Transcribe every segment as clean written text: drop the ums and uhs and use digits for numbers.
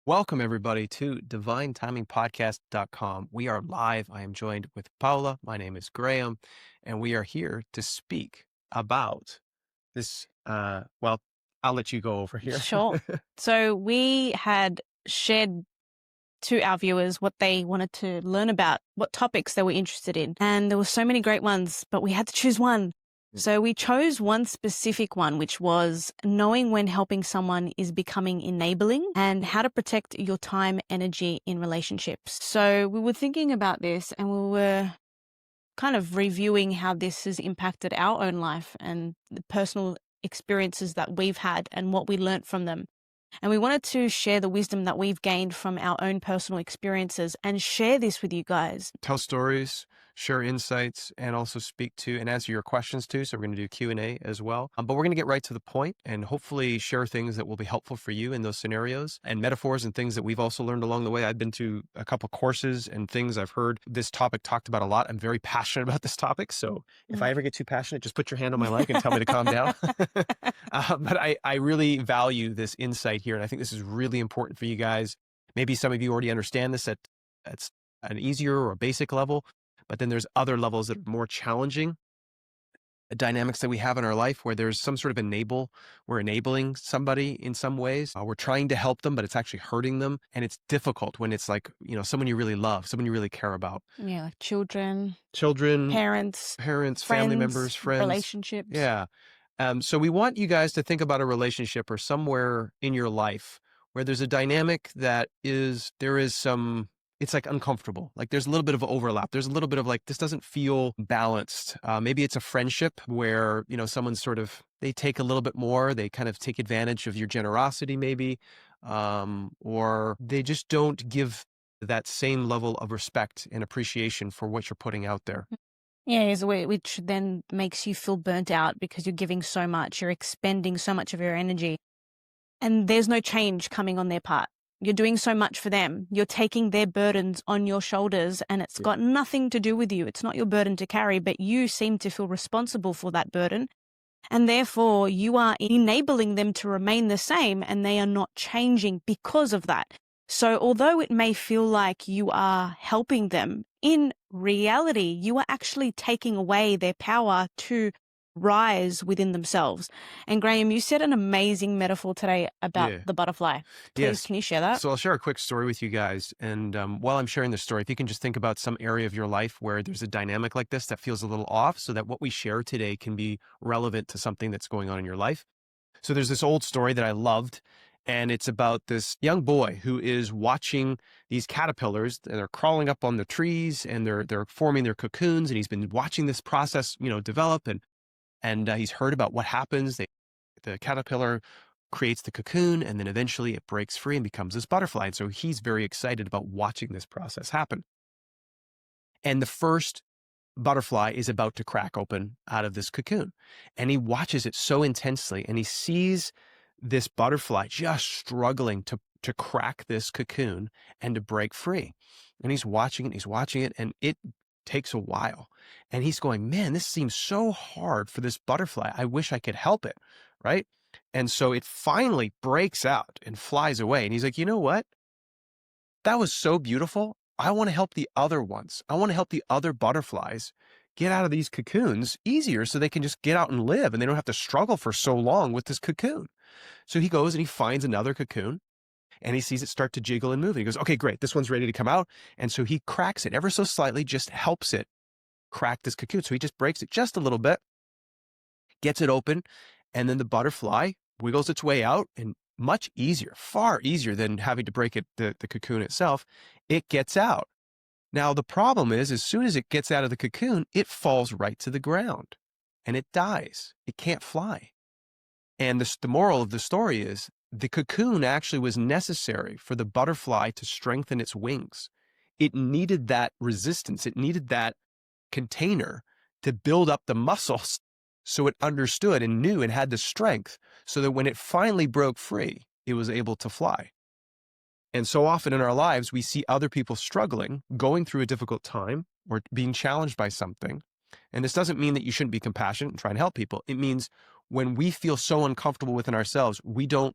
Welcome, everybody, to divinetimingpodcast.com. We are live. I am joined with Paula. My name is Graham, and we are here to speak about this. I'll let you go over here. Sure. So we had shared to our viewers what they wanted to learn about, what topics they were interested in. And there were so many great ones, but we had to choose one. So we chose one specific one, which was knowing when helping someone is becoming enabling and how to protect your time, energy in relationships. So we were thinking about this and we were kind of reviewing how this has impacted our own life and the personal experiences that we've had and what we learnt from them. And we wanted to share the wisdom that we've gained from our own personal experiences and share this with you guys. Tell stories, share insights, and also speak to and answer your questions too. So we're going to do Q&A as well. But we're going to get right to the point and hopefully share things that will be helpful for you in those scenarios and metaphors and things that we've also learned along the way. I've been to a couple courses and things I've heard this topic talked about a lot. I'm very passionate about this topic. So if I ever get too passionate, just put your hand on my leg and tell me to calm down. But I really value this insight here. And I think this is really important for you guys. Maybe some of you already understand this at an easier or a basic level, but then there's other levels that are more challenging. The dynamics that we have in our life where there's some sort of we're enabling somebody in some ways. We're trying to help them, but it's actually hurting them. And it's difficult when it's like, someone you really love, someone you really care about. Yeah, like children, parents, friends, family members, friends. relationships. Yeah. So we want you guys to think about a relationship or somewhere in your life where there's a dynamic it's like uncomfortable. Like there's a little bit of overlap. There's a little bit of like, this doesn't feel balanced. Maybe it's a friendship where, someone's they take a little bit more. They kind of take advantage of your generosity maybe, or they just don't give that same level of respect and appreciation for what you're putting out there. Yeah, which then makes you feel burnt out because you're giving so much, you're expending so much of your energy, and there's no change coming on their part. You're doing so much for them. You're taking their burdens on your shoulders, and it's got nothing to do with you. It's not your burden to carry, but you seem to feel responsible for that burden. And therefore, you are enabling them to remain the same, and they are not changing because of that. So although it may feel like you are helping them, in reality, you are actually taking away their power to rise within themselves. And Graham, you said an amazing metaphor today about the butterfly. Please, Yes. Can you share that? So I'll share a quick story with you guys. And while I'm sharing this story, if you can just think about some area of your life where there's a dynamic like this that feels a little off so that what we share today can be relevant to something that's going on in your life. So there's this old story that I loved, and it's about this young boy who is watching these caterpillars, and they're crawling up on the trees and they're forming their cocoons, and he's been watching this process, develop, and he's heard about what happens. The caterpillar creates the cocoon, and then eventually it breaks free and becomes this butterfly. And so he's very excited about watching this process happen. And the first butterfly is about to crack open out of this cocoon. And he watches it so intensely, and he sees this butterfly just struggling to crack this cocoon and to break free. And he's watching it, and it takes a while. And he's going, man, this seems so hard for this butterfly. I wish I could help it, right? And so it finally breaks out and flies away. And he's like, you know what? That was so beautiful. I want to help the other ones. I want to help the other butterflies get out of these cocoons easier so they can just get out and live and they don't have to struggle for so long with this cocoon. So he goes and he finds another cocoon and he sees it start to jiggle and move. And he goes, okay, great. This one's ready to come out. And so he cracks it ever so slightly, just helps it crack this cocoon. So he just breaks it just a little bit, gets it open, and then the butterfly wiggles its way out, and much easier, far easier than having to break the cocoon itself, it gets out. Now, the problem is, as soon as it gets out of the cocoon, it falls right to the ground and it dies. It can't fly. And the moral of the story is the cocoon actually was necessary for the butterfly to strengthen its wings. It needed that resistance. It needed that container to build up the muscles so it understood and knew and had the strength so that when it finally broke free, it was able to fly. And so often in our lives, we see other people struggling, going through a difficult time, or being challenged by something. And this doesn't mean that you shouldn't be compassionate and try and help people. It means when we feel so uncomfortable within ourselves, we don't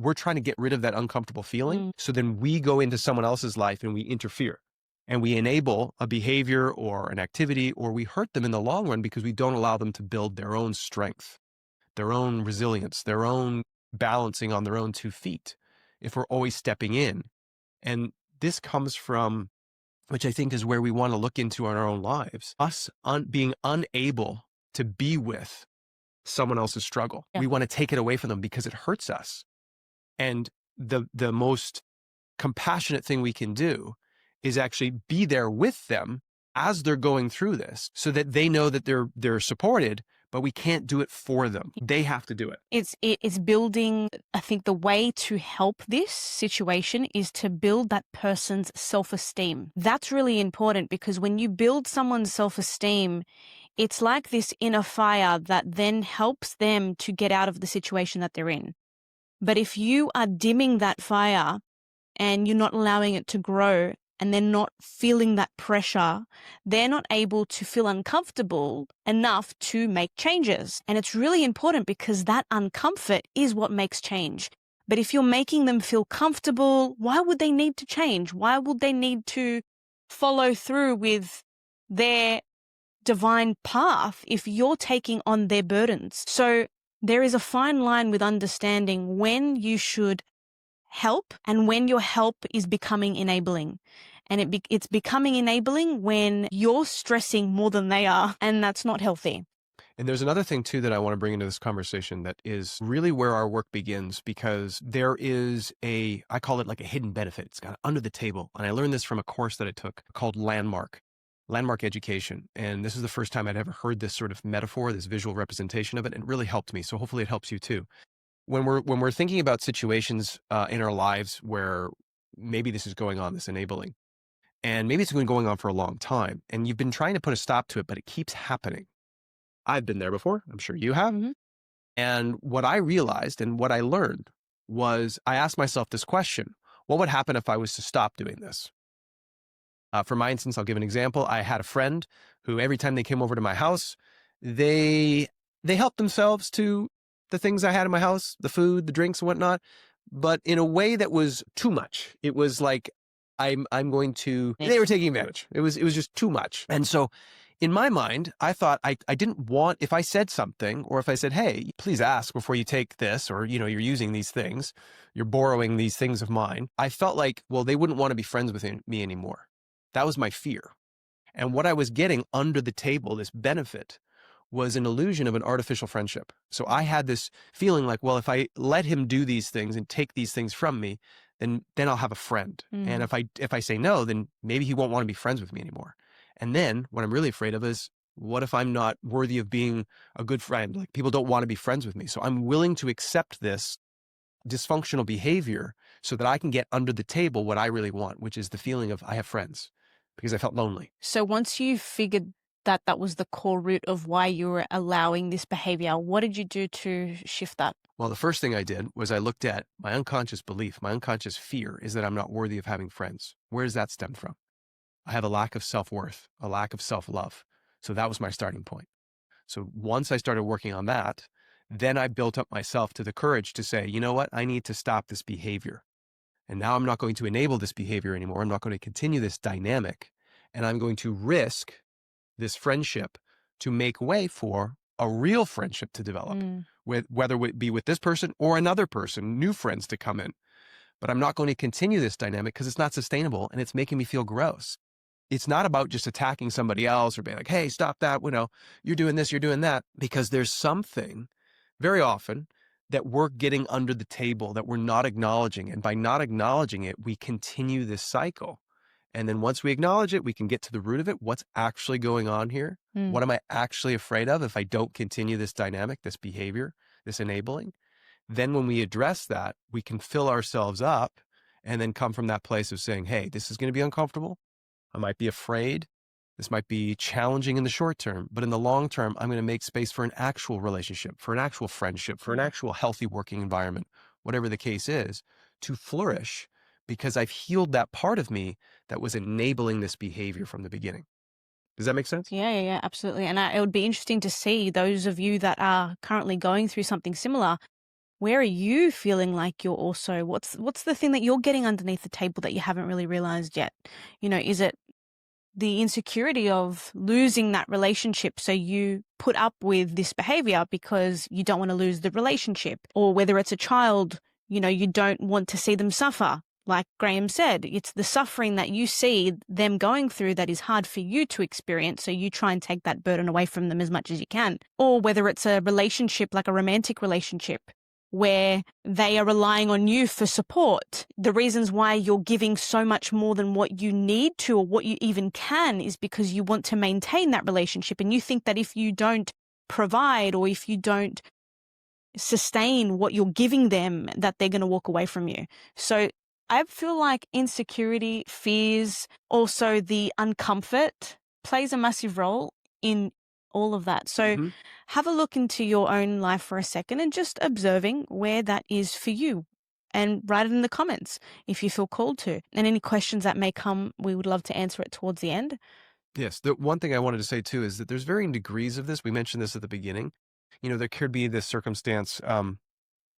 we're trying to get rid of that uncomfortable feeling. Mm. So then we go into someone else's life and we interfere and we enable a behavior or an activity, or we hurt them in the long run because we don't allow them to build their own strength, their own resilience, their own balancing on their own 2 feet. If we're always stepping in. And this comes from, which I think is where we want to look into in our own lives, us being unable to be with someone else's struggle. Yeah. We want to take it away from them because it hurts us. And the most compassionate thing we can do is actually be there with them as they're going through this so that they know that they're supported, but we can't do it for them. They have to do it. It's building, I think the way to help this situation is to build that person's self-esteem. That's really important because when you build someone's self-esteem, it's like this inner fire that then helps them to get out of the situation that they're in. But if you are dimming that fire and you're not allowing it to grow and they're not feeling that pressure, they're not able to feel uncomfortable enough to make changes. And it's really important because that uncomfort is what makes change. But if you're making them feel comfortable, why would they need to change? Why would they need to follow through with their divine path if you're taking on their burdens? So there is a fine line with understanding when you should help and when your help is becoming enabling. And it's becoming enabling when you're stressing more than they are, and that's not healthy. And there's another thing too that I want to bring into this conversation that is really where our work begins, because there is I call it like a hidden benefit. It's got under the table. And I learned this from a course that I took called Landmark Education. And this is the first time I'd ever heard this sort of metaphor, this visual representation of it. And it really helped me. So hopefully it helps you too. When we're thinking about situations in our lives where maybe this is going on, this enabling, and maybe it's been going on for a long time, and you've been trying to put a stop to it, but it keeps happening. I've been there before. I'm sure you have. Mhm. And what I realized and what I learned was I asked myself this question: what would happen if I was to stop doing this? For my instance, I'll give an example. I had a friend who every time they came over to my house, they they helped themselves to the things I had in my house, the food, the drinks, and whatnot, but in a way that was too much. It was like I'm going to. They were taking advantage. It was just too much. And so, in my mind, I thought I didn't want, if I said something or if I said, "Hey, please ask before you take this," or you're using these things, you're borrowing these things of mine. I felt like, well, they wouldn't want to be friends with me anymore. That was my fear. And what I was getting under the table, this benefit, was an illusion of an artificial friendship. So I had this feeling like, well, if I let him do these things and take these things from me, then I'll have a friend. And Mm. if I say no, then maybe he won't want to be friends with me anymore. And then what I'm really afraid of is, what if I'm not worthy of being a good friend? Like, people don't want to be friends with me. So I'm willing to accept this dysfunctional behavior so that I can get under the table what I really want, which is the feeling of I have friends, because I felt lonely. So once you figured that that was the core root of why you were allowing this behavior, what did you do to shift that? Well, the first thing I did was I looked at my unconscious belief. My unconscious fear is that I'm not worthy of having friends. Where does that stem from? I have a lack of self-worth, a lack of self-love. So that was my starting point. So once I started working on that, then I built up myself to the courage to say, you know what? I need to stop this behavior. And now I'm not going to enable this behavior anymore. I'm not going to continue this dynamic. And I'm going to risk this friendship to make way for a real friendship to develop, Mm. with whether it be with this person or another person, new friends to come in. But I'm not going to continue this dynamic because it's not sustainable and it's making me feel gross. It's not about just attacking somebody else or being like, hey, stop that. You're doing this, you're doing that, because there's something very often that we're getting under the table that we're not acknowledging. And by not acknowledging it, we continue this cycle. And then once we acknowledge it, we can get to the root of it. What's actually going on here? Mm. What am I actually afraid of if I don't continue this dynamic, this behavior, this enabling? Then when we address that, we can fill ourselves up and then come from that place of saying, hey, this is going to be uncomfortable. I might be afraid. This might be challenging in the short term, but in the long term, I'm going to make space for an actual relationship, for an actual friendship, for an actual healthy working environment, whatever the case is, to flourish, because I've healed that part of me that was enabling this behavior from the beginning. Does that make sense? Yeah, yeah, yeah, absolutely. And it would be interesting to see those of you that are currently going through something similar. where are you feeling like you're also what's the thing that you're getting underneath the table that you haven't really realized yet? Is it the insecurity of losing that relationship, so you put up with this behavior because you don't want to lose the relationship? Or whether it's a child, you don't want to see them suffer. Like Graham said, it's the suffering that you see them going through that is hard for you to experience, so you try and take that burden away from them as much as you can. Or whether it's a relationship, like a romantic relationship, where they are relying on you for support. The reasons why you're giving so much more than what you need to or what you even can is because you want to maintain that relationship. And you think that if you don't provide, or if you don't sustain what you're giving them, that they're going to walk away from you. So I feel like insecurity, fears, also the uncomfort plays a massive role in all of that. So Hmm. have a look into your own life for a second and just observing where that is for you, and write it in the comments if you feel called to. And any questions that may come, we would love to answer it towards the end. Yes. The one thing I wanted to say too is that there's varying degrees of this. We mentioned this at the beginning. There could be this circumstance.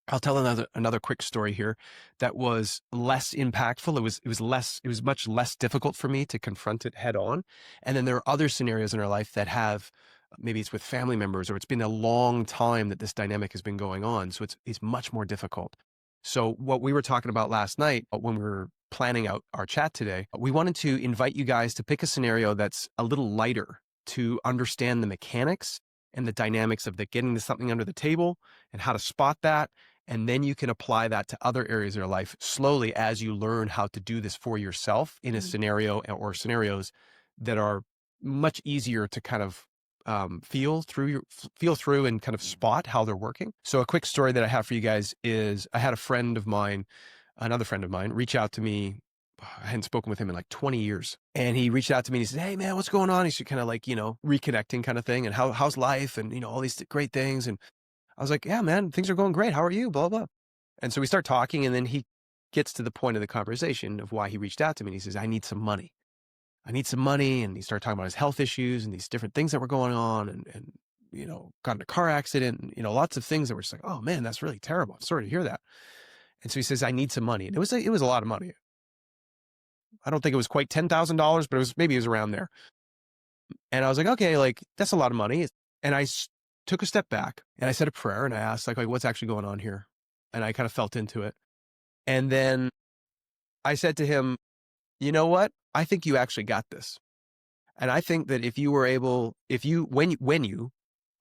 I'll tell another quick story here that was less impactful. It was much less difficult for me to confront it head on. And then there are other scenarios in our life that have, maybe it's with family members, or it's been a long time that this dynamic has been going on. So it's much more difficult. So what we were talking about last night, when we were planning out our chat today, we wanted to invite you guys to pick a scenario that's a little lighter, to understand the mechanics and the dynamics of getting something under the table and how to spot that. And then you can apply that to other areas of your life slowly as you learn how to do this for yourself in a Mm. scenario, or scenarios that are much easier to kind of feel through and kind of spot how they're working. So a quick story that I have for you guys is, I had another friend of mine, reach out to me. I hadn't spoken with him in like 20 years. And he reached out to me and he said, "Hey man, what's going on?" He's kind of like, reconnecting kind of thing. And how's life? And, all these great things. And I was like, "Yeah, man, things are going great. How are you?" Blah, blah. And so we start talking, and then he gets to the point of the conversation of why he reached out to me. And he says, "I need some money. I need some money." And he started talking about his health issues and these different things that were going on, and got in a car accident, and, lots of things that were just like, "Oh man, that's really terrible. I'm sorry to hear that." And so he says, "I need some money." And it was a lot of money. I don't think it was quite $10,000, but maybe it was around there. And I was like, "Okay, like that's a lot of money." And took a step back and I said a prayer and I asked, like, what's actually going on here? And I kind of felt into it. And then I said to him, "You know what? I think you actually got this. And I think that when you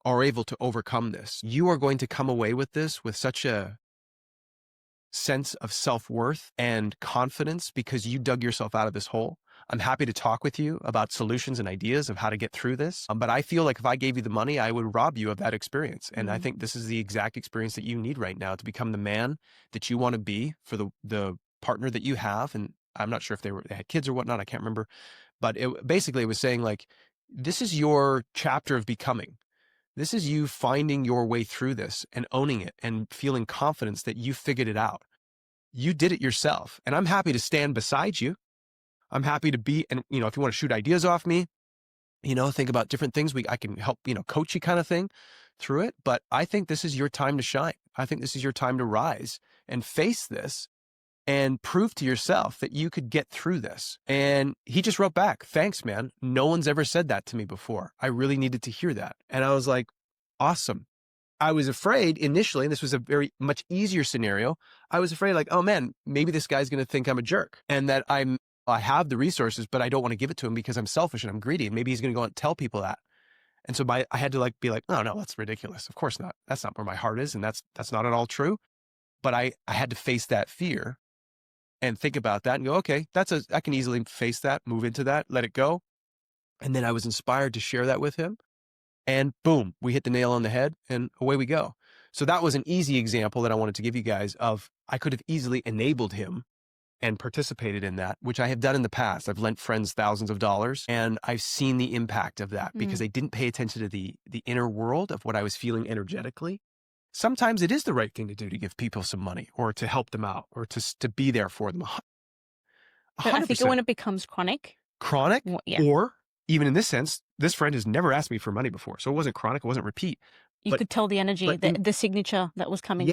are able to overcome this, you are going to come away with this with such a sense of self-worth and confidence because you dug yourself out of this hole. I'm happy to talk with you about solutions and ideas of how to get through this. But I feel like if I gave you the money, I would rob you of that experience. And I Mm. think this is the exact experience that you need right now to become the man that you want to be for the partner that you have." And I'm not sure if they had kids or whatnot. I can't remember. But basically it was saying, like, this is your chapter of becoming. This is you finding your way through this and owning it and feeling confidence that you figured it out. You did it yourself. And I'm happy to stand beside you. I'm happy to be, and if you want to shoot ideas off me, think about different things, I can help, coach you kind of thing through it. But I think this is your time to shine. I think this is your time to rise and face this and prove to yourself that you could get through this. And he just wrote back, "Thanks, man. No one's ever said that to me before. I really needed to hear that." And I was like, awesome. I was afraid initially, and this was a very much easier scenario. I was afraid, like, oh man, maybe this guy's going to think I'm a jerk and that I have the resources, but I don't want to give it to him because I'm selfish and I'm greedy. And maybe he's going to go out and tell people that. And so I had to be like, "Oh no, that's ridiculous. Of course not. That's not where my heart is. And that's not at all true." But I had to face that fear and think about that and go, "Okay, I can easily face that, move into that, let it go." And then I was inspired to share that with him. And boom, we hit the nail on the head and away we go. So that was an easy example that I wanted to give you guys of, I could have easily enabled him and participated in that, which I have done in the past. I've lent friends thousands of dollars and I've seen the impact of that because Mm. they didn't pay attention to the inner world of what I was feeling energetically. Sometimes it is the right thing to do to give people some money or to help them out or to be there for them. A But I hundred think percent when it becomes chronic, chronic, yeah, or even in this sense, this friend has never asked me for money before. So it wasn't chronic, it wasn't repeat. you But could tell the energy, but the signature that was yeah, coming.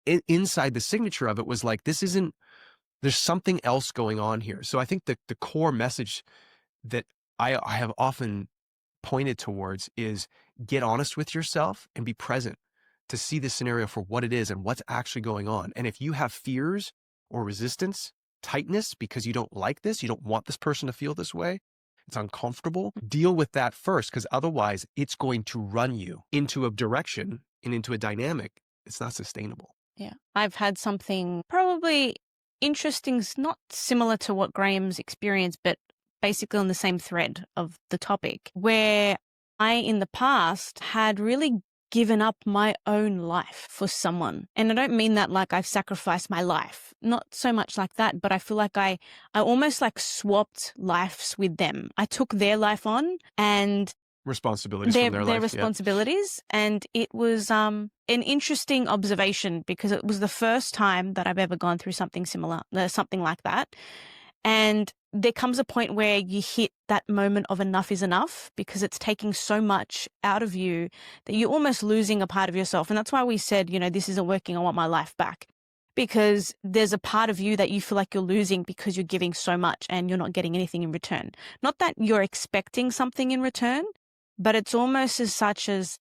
inside the signature of it was like, this isn't, there's something else going on here. So I think the core message that I have often pointed towards is get honest with yourself and be present to see the scenario for what it is and what's actually going on. And if you have fears or resistance, tightness because you don't like this, you don't want this person to feel this way, it's uncomfortable, deal with that first, because otherwise it's going to run you into a direction and into a dynamic. It's not sustainable. Yeah. I've had something probably interesting, not similar to what Graham's experienced, but basically on the same thread of the topic, where I, in the past, had really given up my own life for someone. And I don't mean that like I've sacrificed my life, not so much like that, but I feel like I almost like swapped lives with them. I took their life on and Responsibilities from their their life. Yeah. responsibilities. And it was an interesting observation because it was the first time that I've ever gone through something similar, something like that. And there comes a point where you hit that moment of enough is enough because it's taking so much out of you that you're almost losing a part of yourself. And that's why we said, you know, this isn't working. I want my life back. Because there's a part of you that you feel like you're losing because you're giving so much and you're not getting anything in return. Not that you're expecting something in return, but it's almost as such as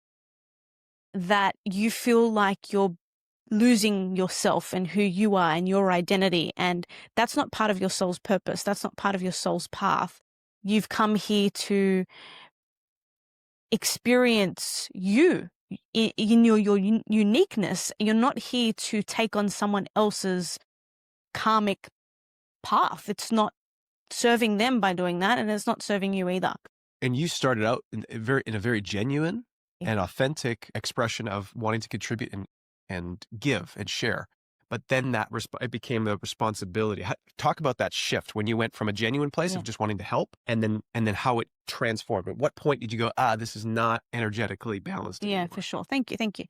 that you feel like you're losing yourself and who you are and your identity. And that's not part of your soul's purpose. That's not part of your soul's path. You've come here to experience you in your uniqueness. You're not here to take on someone else's karmic path. It's not serving them by doing that, and it's not serving you either. And you started out in a very genuine Yeah. and authentic expression of wanting to contribute and give and share. But then it became the responsibility. Talk about that shift when you went from a genuine place Yeah. of just wanting to help, and then how it transformed. At what point did you go, this is not energetically balanced Yeah, anymore? for sure. Thank you. Thank you.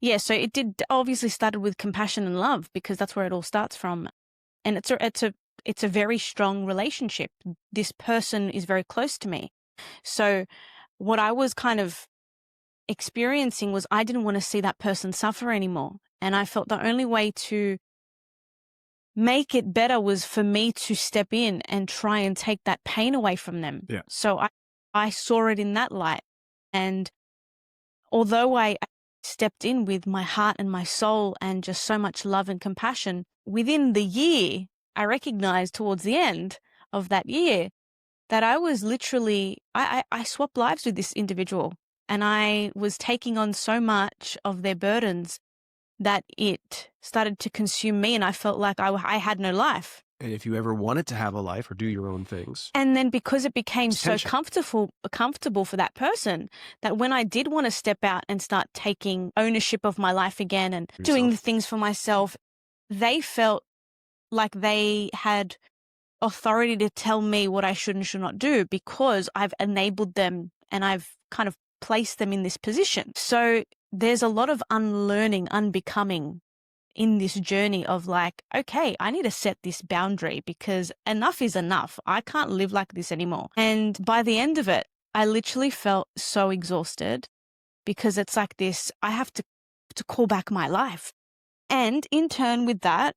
Yeah, so it did obviously started with compassion and love because that's where it all starts from. And it's a very strong relationship. This person is very close to me. So what I was kind of experiencing was I didn't want to see that person suffer anymore. And I felt the only way to make it better was for me to step in and try and take that pain away from them. Yeah. So I saw it in that light. And although I stepped in with my heart and my soul and just so much love and compassion, within the year, I recognized towards the end of that year that I was literally, I swapped lives with this individual and I was taking on so much of their burdens that it started to consume me and I felt like I had no life. And if you ever wanted to have a life or do your own things, And then because it became so tension. comfortable for that person that when I did want to step out and start taking ownership of my life again and doing the things for myself, they felt like they had authority to tell me what I should and should not do because I've enabled them and I've kind of placed them in this position. So there's a lot of unlearning, unbecoming in this journey of like, okay, I need to set this boundary because enough is enough. I can't live like this anymore. And by the end of it, I literally felt so exhausted because it's like this, I have to call back my life. And in turn with that,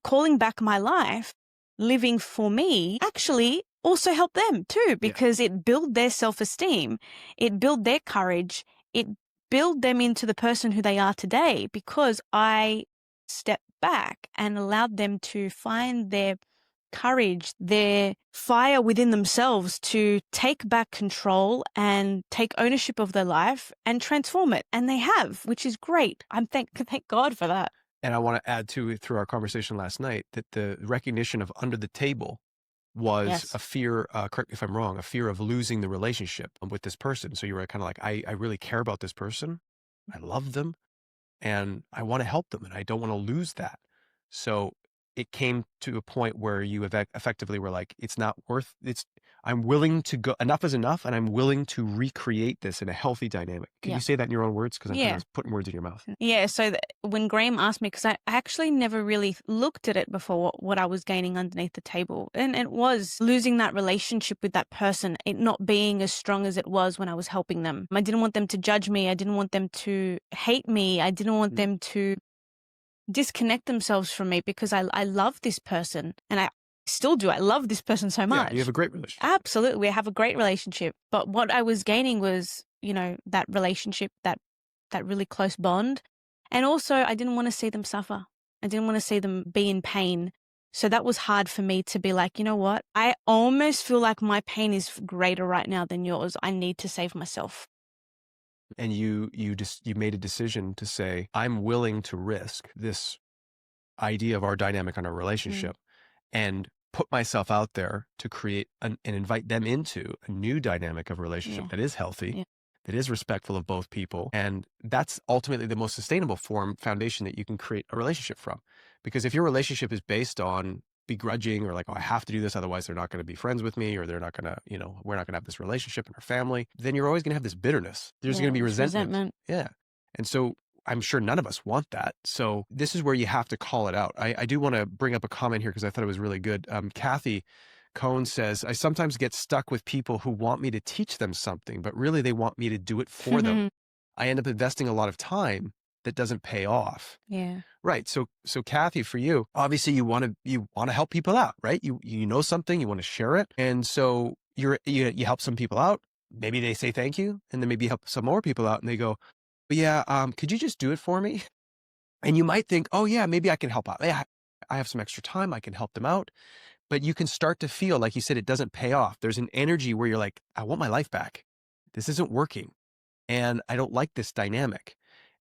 calling back my life, living for me, actually also helped them too, because it built their self-esteem, it built their courage, it built them into the person who they are today because I stepped back and allowed them to find their courage, their fire within themselves to take back control and take ownership of their life and transform it. And they have, which is great. I'm thank God for that. And I want to add to through our conversation last night that the recognition of under the table was a fear, correct me if I'm wrong, a fear of losing the relationship with this person. So you were kind of like, I really care about this person. I love them and I want to help them and I don't want to lose that. So it came to a point where you effectively were like, it's not worth I'm willing to go, enough is enough. And I'm willing to recreate this in a healthy dynamic. Can you say that in your own words? Because I'm kind of putting words in your mouth. Yeah. So when Graham asked me, because I actually never really looked at it before, what I was gaining underneath the table. And it was losing that relationship with that person, it not being as strong as it was when I was helping them. I didn't want them to judge me. I didn't want them to hate me. I didn't want them to disconnect themselves from me because I love this person and I still do. I love this person so Yeah, you have much. a great relationship. Absolutely. We have a great relationship. But what I was gaining was, that relationship, that really close bond. And also I didn't want to see them suffer. I didn't want to see them be in pain. So that was hard for me to be like, you know what? I almost feel like my pain is greater right now than yours. I need to save myself. And you made a decision to say, I'm willing to risk this idea of our dynamic on our Mm, relationship and put myself out there to create and invite them into a new dynamic of relationship yeah. that is healthy, Yeah. that is respectful of both people. And that's ultimately the most sustainable foundation that you can create a relationship from. Because if your relationship is based on begrudging or like, oh, I have to do this, otherwise they're not going to be friends with me, or they're not going to, we're not going to have this relationship in our family, then you're always going to have this bitterness. There's going Yeah. to be It's resentment. resentment. Yeah. And so I'm sure none of us want that. So this is where you have to call it out. I do want to bring up a comment here because I thought it was really good. Kathy Cohn says, I sometimes get stuck with people who want me to teach them something, but really they want me to do it for them. I end up investing a lot of time that doesn't pay off. Yeah. Right. So Kathy, for you, obviously you want to help people out, right? You know something, you want to share it. And so you help some people out. Maybe they say thank you, and then maybe you help some more people out and they go, yeah, could you just do it for me? And you might think, oh yeah, maybe I can help out. Yeah, I have some extra time. I can help them out. But you can start to feel, like you said, it doesn't pay off. There's an energy where you're like, I want my life back. This isn't working. And I don't like this dynamic.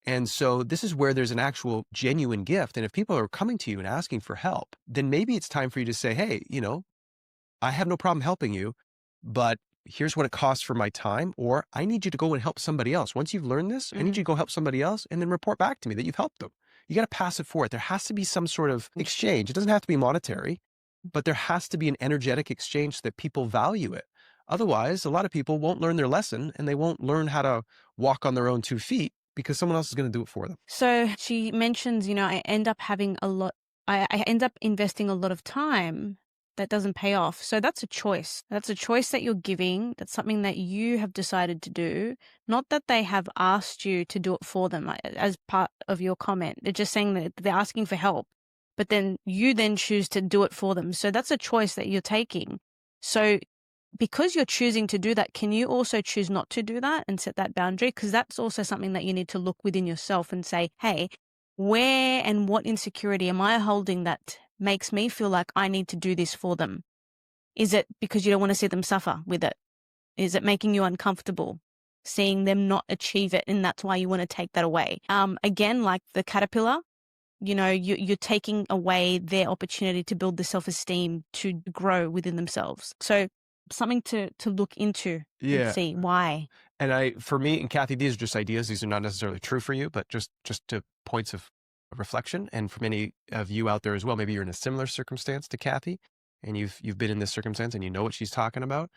And so this is where there's an actual genuine gift. And if people are coming to you and asking for help, then maybe it's time for you to say, hey, I have no problem helping you, but here's what it costs for my time, or I need you to go and help somebody else. Once you've learned this, I need Mm. you to go help somebody else and then report back to me that you've helped them. You got to pass it forward. There has to be some sort of exchange. It doesn't have to be monetary, but there has to be an energetic exchange so that people value it. Otherwise, a lot of people won't learn their lesson and they won't learn how to walk on their own 2 feet because someone else is going to do it for them. So she mentions, I end up having I end up investing a lot of time that doesn't pay off. So that's a choice. That's a choice that you're giving. That's something that you have decided to do, not that they have asked you to do it for them, like, as part of your comment. They're just saying that they're asking for help, but then you then choose to do it for them. So that's a choice that you're taking. So because you're choosing to do that, can you also choose not to do that and set that boundary? Because that's also something that you need to look within yourself and say, hey, where and what insecurity am I holding that makes me feel like I need to do this for them? Is it because you don't want to see them suffer with it? Is it making you uncomfortable seeing them not achieve it? And that's why you want to take that away. Again, like the caterpillar, you're taking away their opportunity to build the self-esteem to grow within themselves. So something to look into and Yeah. see why. And for me and Kathy, these are just ideas. These are not necessarily true for you, but just to points of reflection. And for many of you out there as well, maybe you're in a similar circumstance to Kathy, and you've been in this circumstance and you know what she's talking about.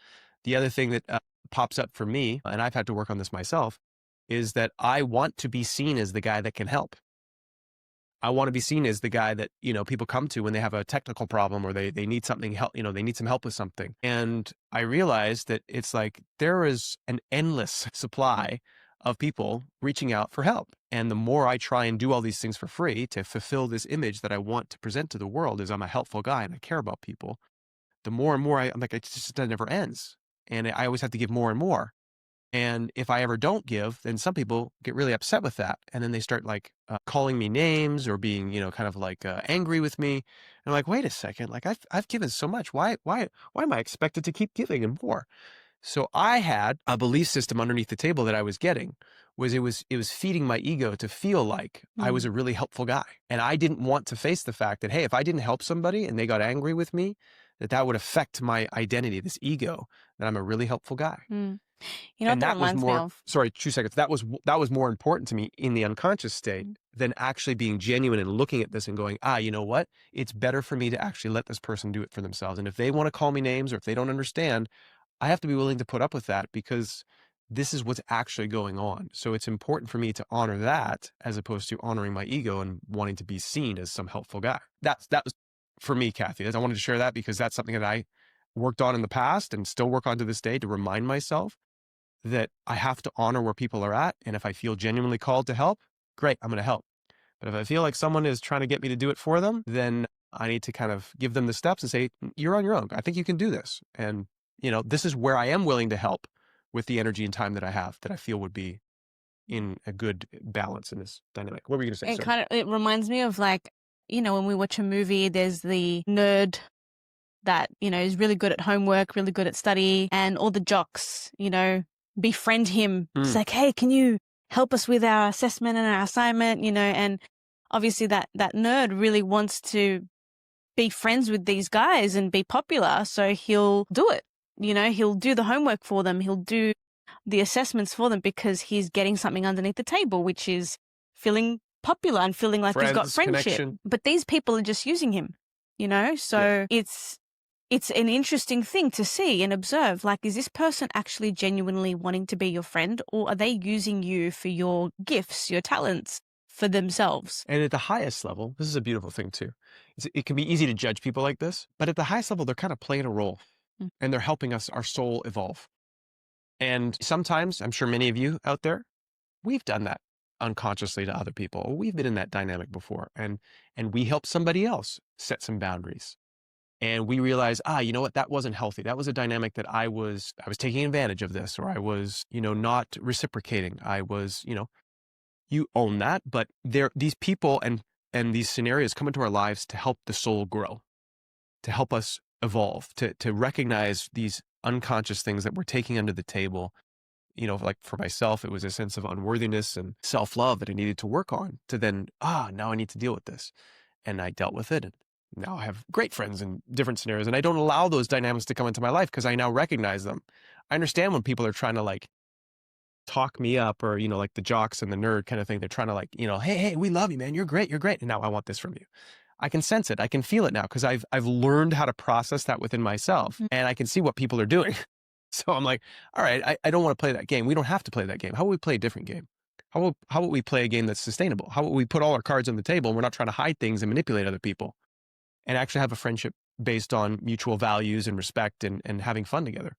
The other thing that pops up for me, and I've had to work on this myself, is that I want to be seen as the guy that can help. I want to be seen as the guy that, people come to when they have a technical problem or they need something help, they need some help with something. And I realized that it's like there is an endless supply of people reaching out for help. And the more I try and do all these things for free to fulfill this image that I want to present to the world as I'm a helpful guy and I care about people, the more and more I'm like, it just that never ends. And I always have to give more and more. And if I ever don't give, then some people get really upset with that. And then they start like calling me names or being, kind of like angry with me. And I'm like, wait a second, like I've given so much. Why am I expected to keep giving and more? So I had a belief system underneath the table that I was getting it was feeding my ego to feel like I was Mm, a really helpful guy. And I didn't want to face the fact that, hey, if I didn't help somebody and they got angry with me, that would affect my identity, this ego, that I'm a really helpful guy. mm. You know what And that that was reminds me more, of? sorry, 2 seconds. That was more important to me in the unconscious state Mm, than actually being genuine and looking at this and going, you know what? It's better for me to actually let this person do it for themselves. And if they want to call me names or if they don't understand, I have to be willing to put up with that because this is what's actually going on. So it's important for me to honor that as opposed to honoring my ego and wanting to be seen as some helpful guy. That was for me, Kathy. I wanted to share that because that's something that I worked on in the past and still work on to this day to remind myself that I have to honor where people are at. And if I feel genuinely called to help, great, I'm going to help. But if I feel like someone is trying to get me to do it for them, then I need to kind of give them the steps and say, you're on your own. I think you can do this. And, this is where I am willing to help with the energy and time that I have that I feel would be in a good balance in this dynamic. What were you going to say? It Sorry. kind of it reminds me of like, when we watch a movie, there's the nerd that, is really good at homework, really good at study, and all the jocks, befriend him. It's Mm, like, hey, can you help us with our assessment and our assignment, and obviously that nerd really wants to be friends with these guys and be popular, so he'll do it. He'll do the homework for them. He'll do the assessments for them because he's getting something underneath the table, which is feeling popular and feeling like he's got friends, friendship. connection. But these people are just using him, Yeah. so it's an interesting thing to see and observe. Like, is this person actually genuinely wanting to be your friend, or are they using you for your gifts, your talents, for themselves? And at the highest level, this is a beautiful thing too. It can be easy to judge people like this, but at the highest level, they're kind of playing a role Mm. and they're helping us, our soul evolve. And sometimes, I'm sure many of you out there, we've done that unconsciously to other people. We've been in that dynamic before, and we help somebody else set some boundaries. And we realize, you know what, that wasn't healthy. That was a dynamic that I was taking advantage of this, or I was, not reciprocating. I was, you own that, but these people and these scenarios come into our lives to help the soul grow, to help us evolve, to recognize these unconscious things that we're taking under the table. Like for myself, it was a sense of unworthiness and self-love that I needed to work on to then, now I need to deal with this. And I dealt with it. And now I have great friends in different scenarios. And I don't allow those dynamics to come into my life because I now recognize them. I understand when people are trying to like talk me up or, like the jocks and the nerd kind of thing. They're trying to like, hey, we love you, man. You're great. You're great. And now I want this from you. I can sense it. I can feel it now because I've learned how to process that within myself, Mhm. and I can see what people are doing. So I'm like, all right, I don't want to play that game. We don't have to play that game. How would we play a different game? How would we play a game that's sustainable? How would we put all our cards on the table and we're not trying to hide things and manipulate other people and actually have a friendship based on mutual values and respect and having fun together?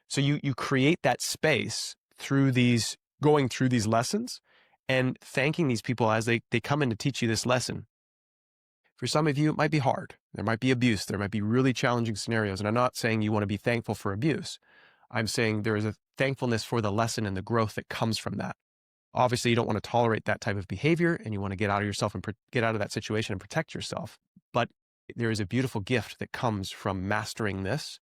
So you create that space through going through these lessons and thanking these people as they come in to teach you this lesson. For some of you, it might be hard. There might be abuse. There might be really challenging scenarios. And I'm not saying you want to be thankful for abuse. I'm saying there is a thankfulness for the lesson and the growth that comes from that. Obviously, you don't want to tolerate that type of behavior and you want to get out of yourself and get out of that situation and protect yourself. But there is a beautiful gift that comes from mastering this,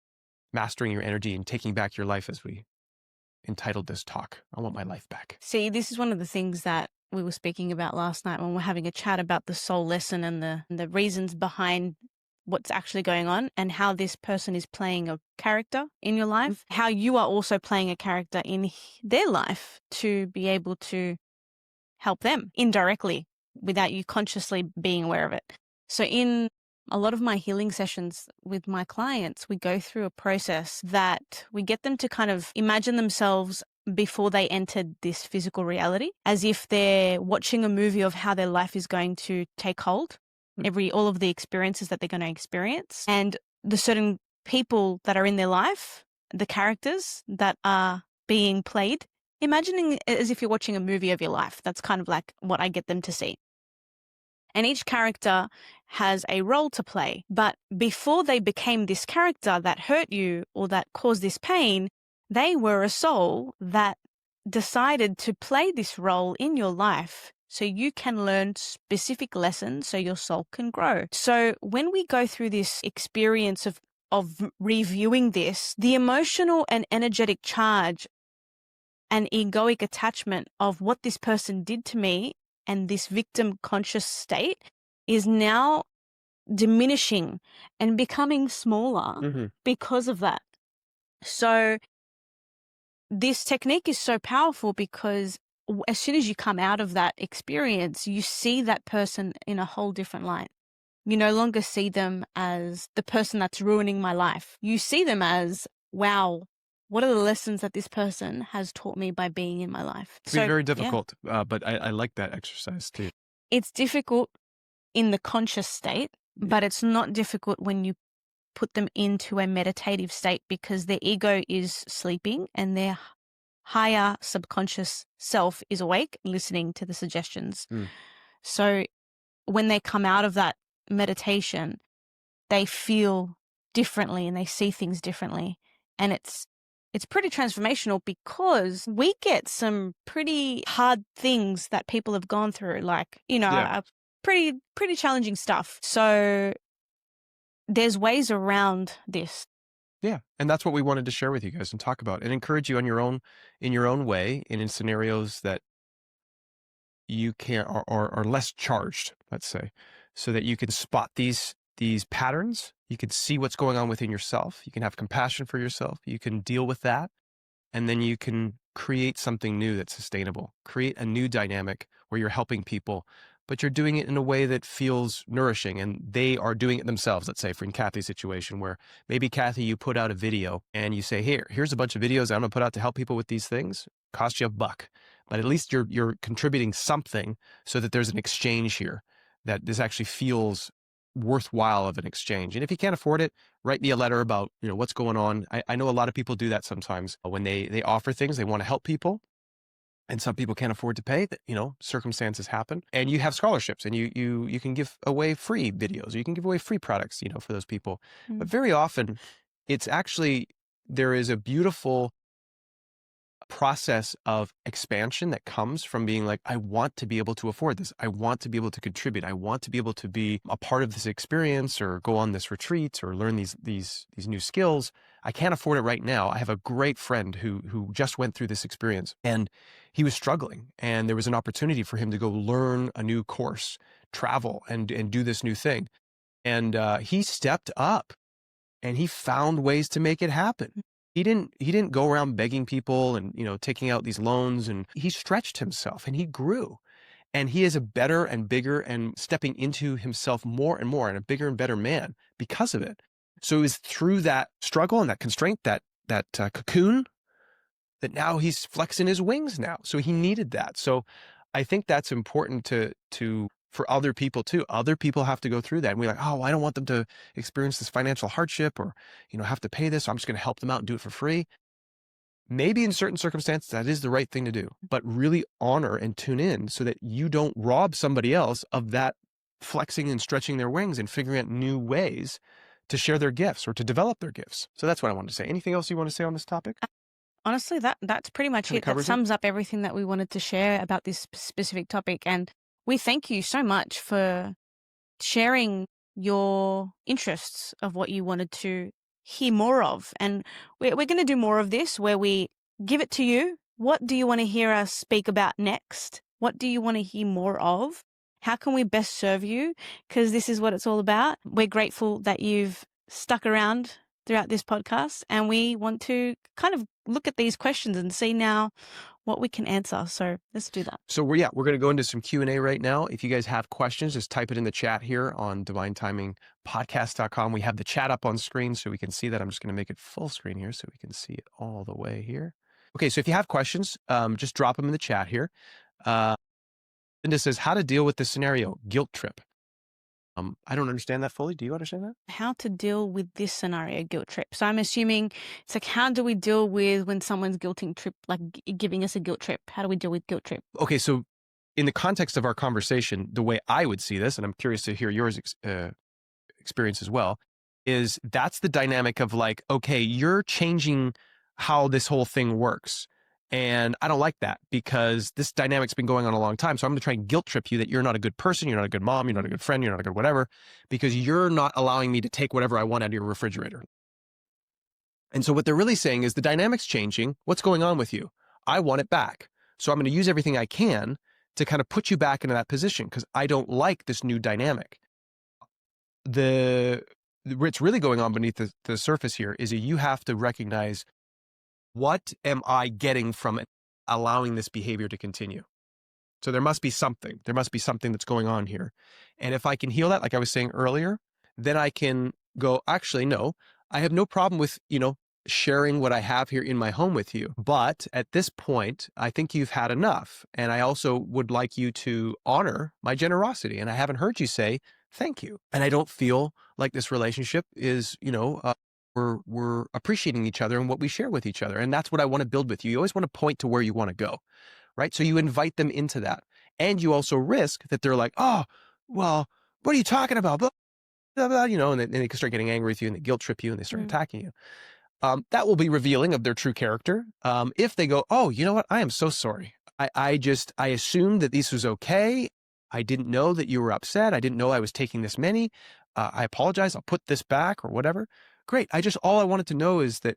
mastering your energy and taking back your life, as we entitled this talk. I want my life back. See, this is one of the things that we were speaking about last night when we're having a chat about the soul lesson and the reasons behind what's actually going on and how this person is playing a character in your life, how you are also playing a character in their life to be able to help them indirectly without you consciously being aware of it. So in a lot of my healing sessions with my clients, we go through a process that we get them to kind of imagine themselves before they entered this physical reality, as if they're watching a movie of how their life is going to take hold, all of the experiences that they're going to experience, and the certain people that are in their life, the characters that are being played, imagining it as if you're watching a movie of your life. That's kind of like what I get them to see. And each character has a role to play. But before they became this character that hurt you or that caused this pain, they were a soul that decided to play this role in your life so you can learn specific lessons so your soul can grow. So when we go through this experience of reviewing this, the emotional and energetic charge and egoic attachment of what this person did to me and this victim conscious state is now diminishing and becoming smaller Mm-hmm. because of that. So this technique is so powerful because as soon as you come out of that experience, you see that person in a whole different light. You no longer see them as the person that's ruining my life. You see them as, wow, what are the lessons that this person has taught me by being in my life? It can be very Yeah, difficult, but I like that exercise too. it's difficult in the conscious state, but it's not difficult when you put them into a meditative state because their ego is sleeping and their higher subconscious self is awake, listening to the suggestions. Mm. So when they come out of that meditation, they feel differently and they see things differently. And it's pretty transformational because we get some pretty hard things that people have gone through, like, Yeah. pretty challenging stuff. So there's ways around this. Yeah. And that's what we wanted to share with you guys and talk about and encourage you on in your own way and in scenarios that you can are less charged, let's say, so that you can spot these patterns. You can see what's going on within yourself. You can have compassion for yourself. You can deal with that. And then you can create something new that's sustainable, create a new dynamic where you're helping people, but you're doing it in a way that feels nourishing and they are doing it themselves. Let's say for in Kathy's situation where maybe Kathy, you put out a video and you say, here's a bunch of videos I'm gonna put out to help people with these things. Cost you $1, but at least you're contributing something so that there's an exchange here, that this actually feels worthwhile of an exchange. And if you can't afford it, write me a letter about, what's going on. I know a lot of people do that sometimes when they offer things, they want to help people. And some people can't afford to pay that, circumstances happen and you have scholarships and you can give away free videos, or you can give away free products, for those people. But Mm. very often it's actually, there is a beautiful process of expansion that comes from being like, I want to be able to afford this. I want to be able to contribute. I want to be able to be a part of this experience or go on this retreat or learn these new skills. I can't afford it right now. I have a great friend who just went through this experience and he was struggling and there was an opportunity for him to go learn a new course, travel and do this new thing. And he stepped up and he found ways to make it happen. He didn't go around begging people and, taking out these loans, and he stretched himself and he grew. And he is a better and bigger and stepping into himself more and more and a bigger and better man because of it. So it was through that struggle and that constraint, that cocoon, that now he's flexing his wings now. So he needed that. So I think that's important to for other people too. Other people have to go through that. And we're like, oh, I don't want them to experience this financial hardship or, have to pay this. So I'm just going to help them out and do it for free. Maybe in certain circumstances, that is the right thing to do, but really honor and tune in so that you don't rob somebody else of that flexing and stretching their wings and figuring out new ways to share their gifts or to develop their gifts. So that's what I wanted to say. Anything else you want to say on this topic? Honestly, that's pretty much Kind of it. That covers it. sums up everything that we wanted to share about this specific topic. And we thank you so much for sharing your interests of what you wanted to hear more of. And we're going to do more of this where we give it to you. What do you want to hear us speak about next? What do you want to hear more of? How can we best serve you? Because this is what it's all about. We're grateful that you've stuck around throughout this podcast, and we want to kind of look at these questions and see now what we can answer. So let's do that. So we're going to go into some Q&A right now. If you guys have questions, just type it in the chat here on divinetimingpodcast.com. We have the chat up on screen so we can see that. I'm just going to make it full screen here so we can see it all the way here. Okay, so if you have questions, just drop them in the chat here. Linda says, how to deal with this scenario, guilt trip. I don't understand that fully. Do you understand that? How to deal with this scenario, guilt trip. So I'm assuming it's like, how do we deal with when someone's guilting trip, like giving us a guilt trip? How do we deal with guilt trip? Okay, so in the context of our conversation, the way I would see this, and I'm curious to hear yours experience as well, is that's the dynamic of like, okay, you're changing how this whole thing works. And I don't like that because this dynamic's been going on a long time. So I'm going to try and guilt trip you that you're not a good person. You're not a good mom. You're not a good friend. You're not a good whatever, because you're not allowing me to take whatever I want out of your refrigerator. And so what they're really saying is the dynamic's changing. What's going on with you? I want it back. So I'm going to use everything I can to kind of put you back into that position because I don't like this new dynamic. What's really going on beneath the surface here is that you have to recognize, what am I getting from it, allowing this behavior to continue? So there must be something. There must be something that's going on here. And if I can heal that, like I was saying earlier, then I can go, actually, no, I have no problem with, sharing what I have here in my home with you. But at this point, I think you've had enough. And I also would like you to honor my generosity. And I haven't heard you say, thank you. And I don't feel like this relationship is, we're appreciating each other and what we share with each other. And that's what I want to build with you. You always want to point to where you want to go, right? So you invite them into that. And you also risk that they're like, oh, well, what are you talking about? Blah, blah, blah, and they can start getting angry with you and they guilt trip you and they start Mm, attacking you. That will be revealing of their true character. If they go, oh, you know what? I am so sorry. I assumed that this was okay. I didn't know that you were upset. I didn't know I was taking this many. I apologize. I'll put this back or whatever. Great. All I wanted to know is that,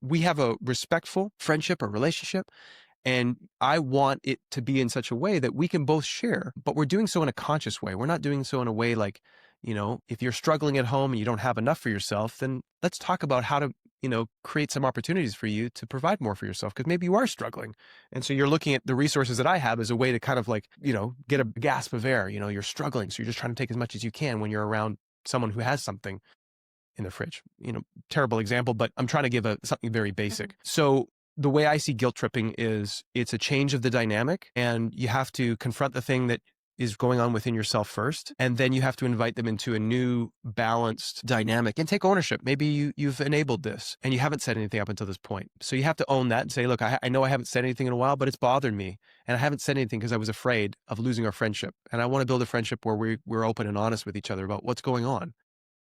we have a respectful friendship or relationship. And I want it to be in such a way that we can both share, but we're doing so in a conscious way. We're not doing so in a way like, if you're struggling at home and you don't have enough for yourself, then let's talk about how to, create some opportunities for you to provide more for yourself because maybe you are struggling. And so you're looking at the resources that I have as a way to kind of like, get a gasp of air. You're struggling. So you're just trying to take as much as you can when you're around someone who has something in the fridge. Terrible example, but I'm trying to give something very mhm, basic. So the way I see guilt tripping is it's a change of the dynamic, and you have to confront the thing that is going on within yourself first, and then you have to invite them into a new balanced dynamic and take ownership. Maybe you've enabled this and you haven't said anything up until this point, so you have to own that and say, look, I know I haven't said anything in a while, but it's bothered me, and I haven't said anything because I was afraid of losing our friendship, and I want to build a friendship where we're open and honest with each other about what's going on,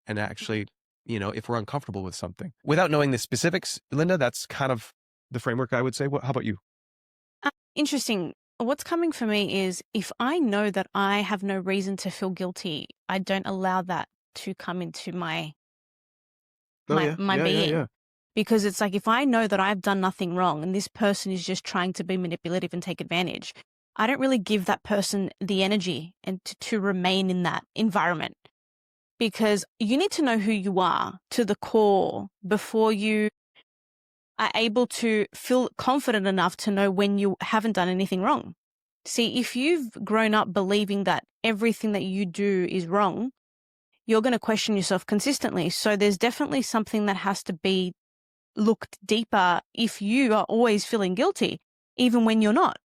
and mhm. actually, if we're uncomfortable with something. Without knowing the specifics, Linda, that's kind of the framework I would say. How about you? Interesting. What's coming for me is if I know that I have no reason to feel guilty, I don't allow that to come into my Oh, my yeah. my Yeah, yeah, being. yeah. Because it's like if I know that I've done nothing wrong and this person is just trying to be manipulative and take advantage, I don't really give that person the energy and to remain in that environment because you need to know who you are to the core before you are able to feel confident enough to know when you haven't done anything wrong. See, if you've grown up believing that everything that you do is wrong, you're going to question yourself consistently. So there's definitely something that has to be looked deeper if you are always feeling guilty, even when you're not.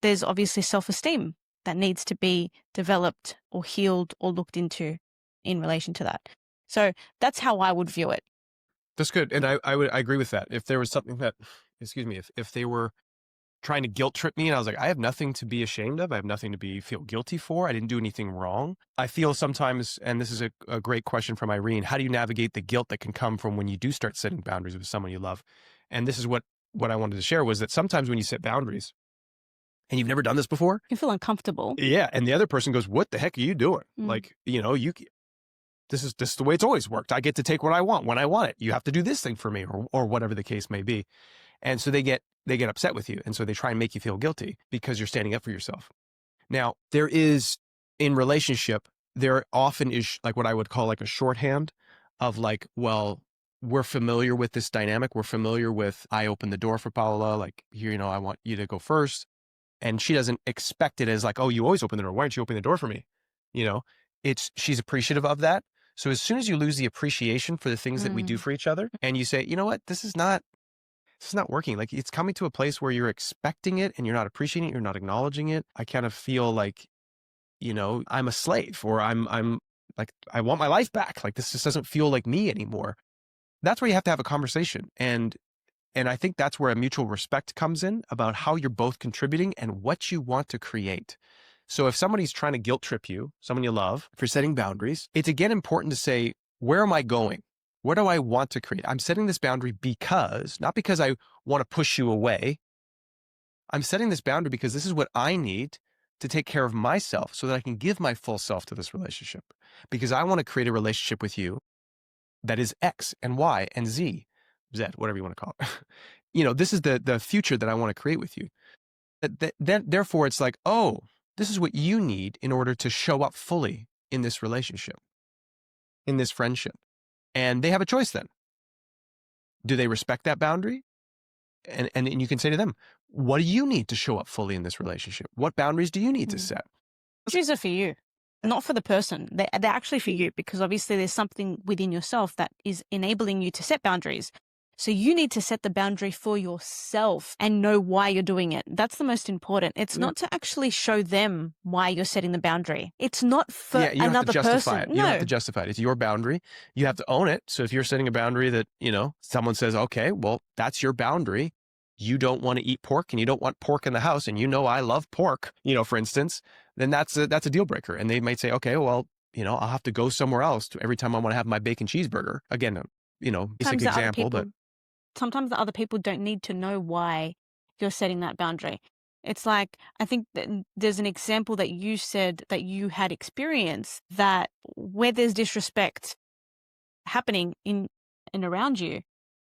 There's obviously self esteem that needs to be developed or healed or looked into in relation to that. So that's how I would view it. That's good. And I agree with that. If there was something that, excuse me, if they were trying to guilt trip me and I was like, I have nothing to be ashamed of. I have nothing to feel guilty for. I didn't do anything wrong. I feel sometimes, and this is a great question from Irene, how do you navigate the guilt that can come from when you do start setting boundaries with someone you love? And this is what I wanted to share was that sometimes when you set boundaries and you've never done this before, You feel uncomfortable. yeah, and the other person goes, what the heck are you doing? Mm. Like, this is the way it's always worked. I get to take what I want when I want it. You have to do this thing for me, or whatever the case may be. And so they get upset with you, and so they try and make you feel guilty because you're standing up for yourself. Now, there is in relationship, there often is like what I would call like a shorthand of like, well, we're familiar with this dynamic. We're familiar with I open the door for Paola, like here, I want you to go first. And she doesn't expect it as like, oh, you always open the door. Why aren't you opening the door for me? You know, she's appreciative of that. So as soon as you lose the appreciation for the things that we do Mm. for each other, and you say, you know what, this is not working. Like it's coming to a place where you're expecting it and you're not appreciating it, you're not acknowledging it. I kind of feel like, I'm a slave, or I'm like I want my life back. Like this just doesn't feel like me anymore. That's where you have to have a conversation. And I think that's where a mutual respect comes in about how you're both contributing and what you want to create. So if somebody's trying to guilt trip you, someone you love, for setting boundaries, it's again important to say, where am I going? What do I want to create? I'm setting this boundary because, not because I want to push you away. I'm setting this boundary because this is what I need to take care of myself so that I can give my full self to this relationship. Because I want to create a relationship with you that is X and Y and Z, whatever you want to call it. This is the future that I want to create with you. Then, therefore, it's like, oh, this is what you need in order to show up fully in this relationship, in this friendship. And they have a choice then. Do they respect that boundary? And you can say to them, what do you need to show up fully in this relationship? What boundaries do you need to Mm. set? Boundaries are for you, not for the person. They're actually for you because obviously there's something within yourself that is enabling you to set boundaries. So you need to set the boundary for yourself and know why you're doing it. That's the most important. It's Yeah. not to actually show them why you're setting the boundary. It's not for Yeah, you don't have to another justify person. it. You don't have to No. justify it. It's your boundary. You have to own it. So if you're setting a boundary that, someone says, okay, well, that's your boundary. you don't want to eat pork and you don't want pork in the house and you know I love pork, for instance, then that's a deal breaker. And they might say, okay, well, I'll have to go somewhere else to every time I want to have my bacon cheeseburger. Again, basic Sometimes the other example, but people sometimes the other people don't need to know why you're setting that boundary. It's like, I think that there's an example that you said that you had experienced that where there's disrespect happening in and around you,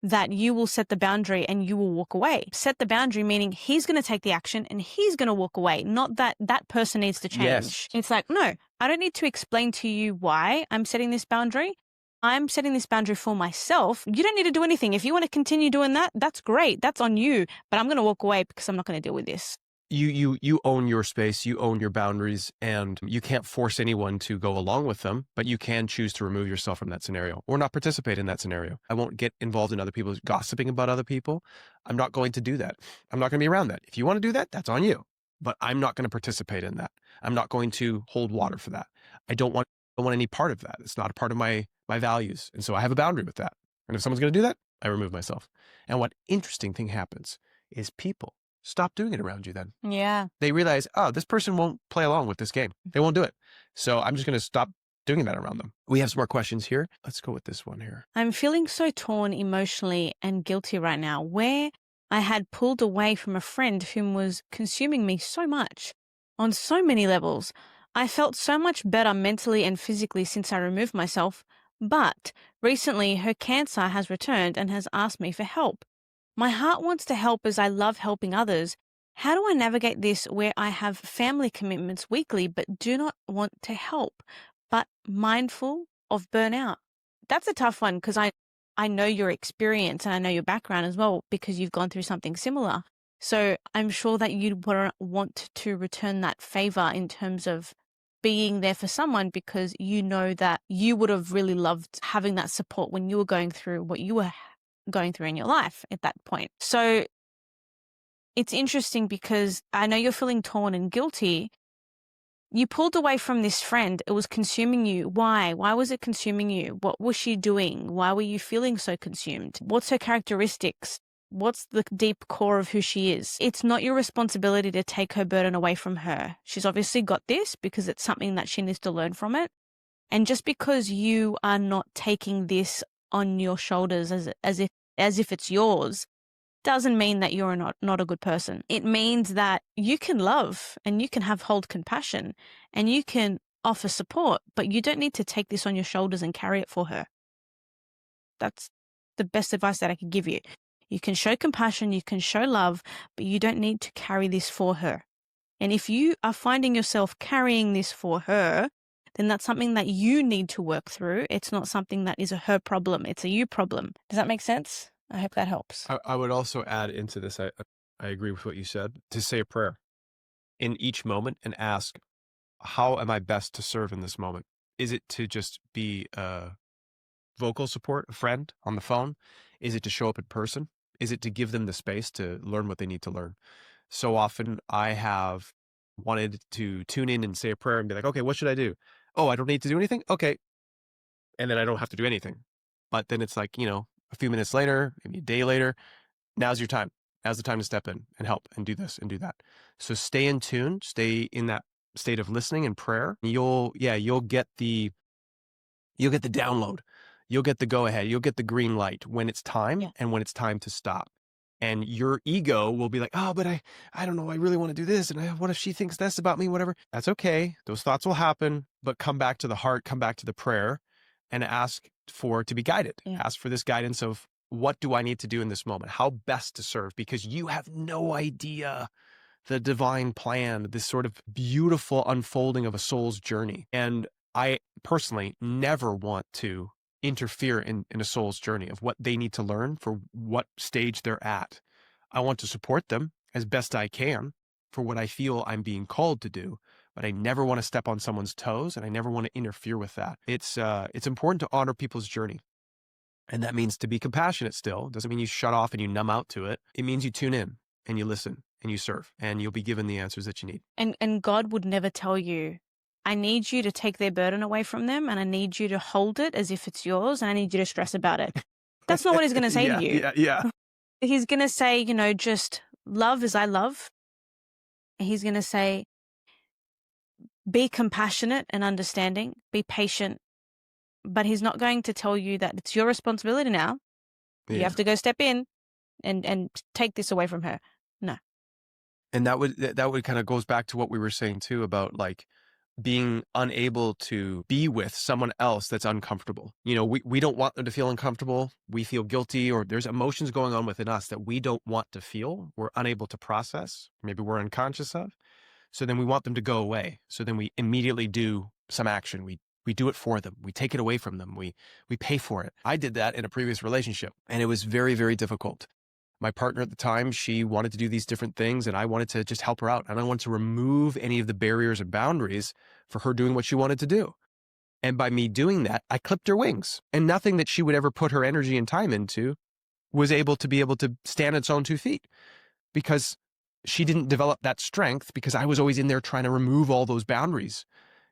that you will set the boundary and you will walk away. Set the boundary meaning he's going to take the action and he's going to walk away, not that that person needs to yes, change. It's like, no, I don't need to explain to you why I'm setting this boundary. I'm setting this boundary for myself. You don't need to do anything. If you want to continue doing that, that's great. That's on you. But I'm going to walk away because I'm not going to deal with this. you own your space, you own your boundaries, and you can't force anyone to go along with them, but you can choose to remove yourself from that scenario or not participate in that scenario. I won't get involved in other people's gossiping about other people. I'm not going to do that. I'm not going to be around that. If you want to do that, that's on you. But I'm not going to participate in that. I'm not going to hold water for that. I don't want any part of that. It's not a part of my values. And so I have a boundary with that. And if someone's going to do that, I remove myself. And what interesting thing happens is people stop doing it around you then. Yeah. They realize, oh, this person won't play along with this game. They won't do it. So I'm just going to stop doing that around them. We have some more questions here. Let's go with this one here. I'm feeling so torn emotionally and guilty right now, where I had pulled away from a friend whom was consuming me so much on so many levels. I felt so much better mentally and physically since I removed myself, but recently her cancer has returned and has asked me for help. My heart wants to help as I love helping others. How do I navigate this where I have family commitments weekly but do not want to help, but mindful of burnout? That's a tough one because I know your experience and I know your background as well because you've gone through something similar. So I'm sure that you'd want to return that favor in terms of being there for someone because you know that you would have really loved having that support when you were going through what you were going through in your life at that point. So it's interesting because I know you're feeling torn and guilty. You pulled away from this friend. It was consuming you. Why? Why was it consuming you? What was she doing? Why were you feeling so consumed? What's her characteristics? What's the deep core of who she is? It's not your responsibility to take her burden away from her. She's obviously got this because it's something that she needs to learn from it. And just because you are not taking this on your shoulders as if it's yours, doesn't mean that you're not a good person. It means that you can love and you can hold compassion and you can offer support, but you don't need to take this on your shoulders and carry it for her. That's the best advice that I could give you. You can show compassion, you can show love, but you don't need to carry this for her. And if you are finding yourself carrying this for her, then that's something that you need to work through. It's not something that is a her problem. It's a you problem. Does that make sense? I hope that helps. I would also add into this, I agree with what you said, to say a prayer in each moment and ask, how am I best to serve in this moment? Is it to just be a vocal support, a friend on the phone? Is it to show up in person? Is it to give them the space to learn what they need to learn? So often I have wanted to tune in and say a prayer and be like, okay, what should I do? Oh, I don't need to do anything? Okay. And then I don't have to do anything. But then it's like, a few minutes later, maybe a day later, now's your time. Now's the time to step in and help and do this and do that. So stay in tune, stay in that state of listening and prayer. You'll get the download. You'll get the go ahead. You'll get the green light when it's time Yeah. and when it's time to stop. And your ego will be like, oh, but I don't know. I really want to do this. And what if she thinks this about me? Whatever. That's okay. Those thoughts will happen, but come back to the heart, come back to the prayer and ask to be guided. Yeah. Ask for this guidance of what do I need to do in this moment? How best to serve? Because you have no idea the divine plan, this sort of beautiful unfolding of a soul's journey. And I personally never want to interfere in a soul's journey of what they need to learn for what stage they're at. I want to support them as best I can for what I feel I'm being called to do, but I never want to step on someone's toes and I never want to interfere with that. It's important to honor people's journey. And that means to be compassionate still. Doesn't mean you shut off and you numb out to it. It means you tune in and you listen and you serve and you'll be given the answers that you need. And God would never tell you, I need you to take their burden away from them and I need you to hold it as if it's yours and I need you to stress about it. That's not what he's going to say to Yeah, you. yeah, yeah. He's going to say, just love as I love. He's going to say, be compassionate and understanding, be patient, but he's not going to tell you that it's your responsibility now. You Yeah. have to go step in and take this away from her. No. And that would kind of goes back to what we were saying too about like being unable to be with someone else that's uncomfortable. We don't want them to feel uncomfortable. We feel guilty, or there's emotions going on within us that we don't want to feel. We're unable to process. Maybe we're unconscious of. So then we want them to go away. So then we immediately do some action. We do it for them. We take it away from them. We pay for it. I did that in a previous relationship, and it was very, very difficult. My partner at the time, she wanted to do these different things, and I wanted to just help her out. And I wanted to remove any of the barriers and boundaries for her doing what she wanted to do. And by me doing that, I clipped her wings. And nothing that she would ever put her energy and time into was able to stand on its own 2 feet, because she didn't develop that strength, because I was always in there trying to remove all those boundaries.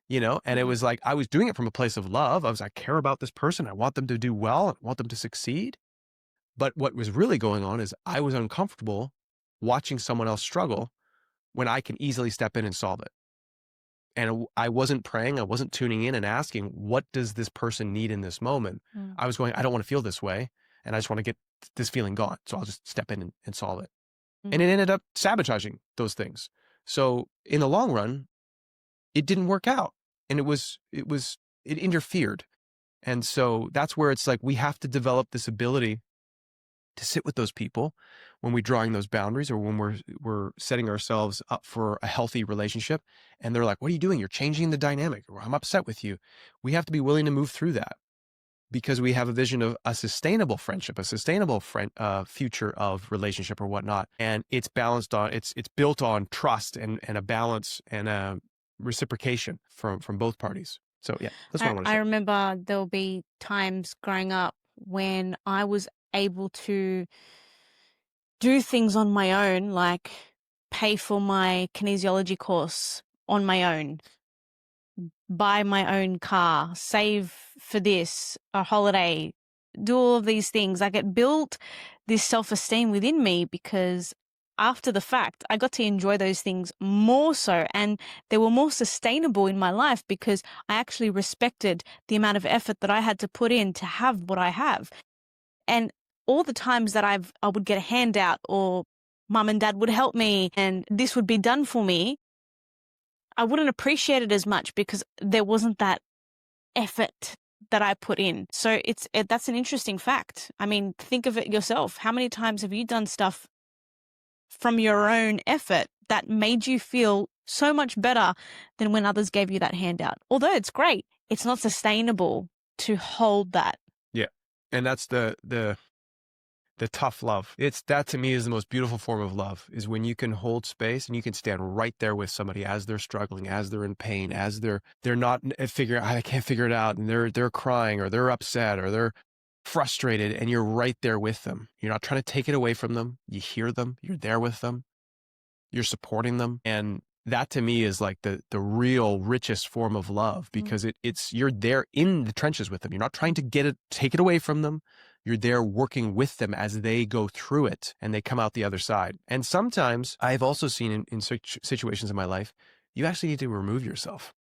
And it Mhm. was like I was doing it from a place of love. I care about this person. I want them to do well. I want them to succeed. But what was really going on is I was uncomfortable watching someone else struggle when I can easily step in and solve it. And I wasn't praying, I wasn't tuning in and asking, what does this person need in this moment? Mm. I was going, I don't want to feel this way. And I just want to get this feeling gone. So I'll just step in and solve it. And Mm. it ended up sabotaging those things. So in the long run, it didn't work out. And it interfered. And so that's where it's like we have to develop this ability to sit with those people when we're drawing those boundaries, or when we're setting ourselves up for a healthy relationship, and they're like, what are you doing? You're changing the dynamic, or I'm upset with you. We have to be willing to move through that, because we have a vision of a sustainable friendship, a sustainable future of relationship or whatnot. And it's balanced on, it's built on trust and a balance and a reciprocation from both parties. So yeah, that's what I I, want to I share. remember there'll be times growing up when I was able to do things on my own, like pay for my kinesiology course on my own, buy my own car, save for this, a holiday, do all of these things. Like, it built this self-esteem within me because after the fact, I got to enjoy those things more so, and they were more sustainable in my life because I actually respected the amount of effort that I had to put in to have what I have. And all the times that I would get a handout, or mum and dad would help me and this would be done for me, I wouldn't appreciate it as much because there wasn't that effort that I put in. So that's an interesting fact. I mean, think of it yourself. How many times have you done stuff from your own effort that made you feel so much better than when others gave you that handout? Although it's great, it's not sustainable to hold that. Yeah. And that's the tough love. That to me is the most beautiful form of love, is when you can hold space and you can stand right there with somebody as they're struggling, as they're in pain, as they're not figuring, I can't figure it out, and they're crying, or they're upset, or they're frustrated, and you're right there with them. You're not trying to take it away from them. You hear them, you're there with them, you're supporting them. And that to me is like the real richest form of love, Mm. because it's you're there in the trenches with them. You're not trying to take it away from them. You're there working with them as they go through it and they come out the other side. And sometimes I've also seen in situations in my life, you actually need to remove yourself.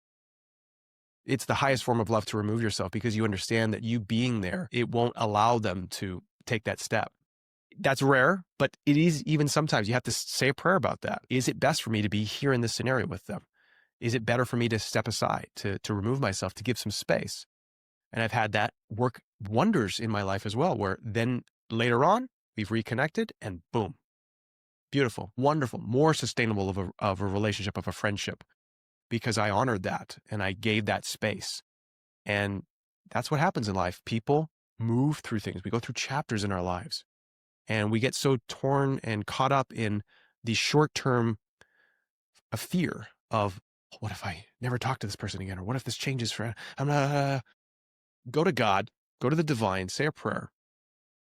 It's the highest form of love to remove yourself, because you understand that you being there, it won't allow them to take that step. That's rare, but it is. Even sometimes you have to say a prayer about that. Is it best for me to be here in this scenario with them? Is it better for me to step aside, to remove myself, to give some space? And I've had that work wonders in my life as well, where then later on we've reconnected and boom, beautiful, wonderful, more sustainable of a relationship, of a friendship, because I honored that and I gave that space. And that's what happens in life. People move through things. We go through chapters in our lives. And we get so torn and caught up in the short term fear of, what if I never talk to this person again? Or what if this changes for, I'm not, go to God, go to the divine, say a prayer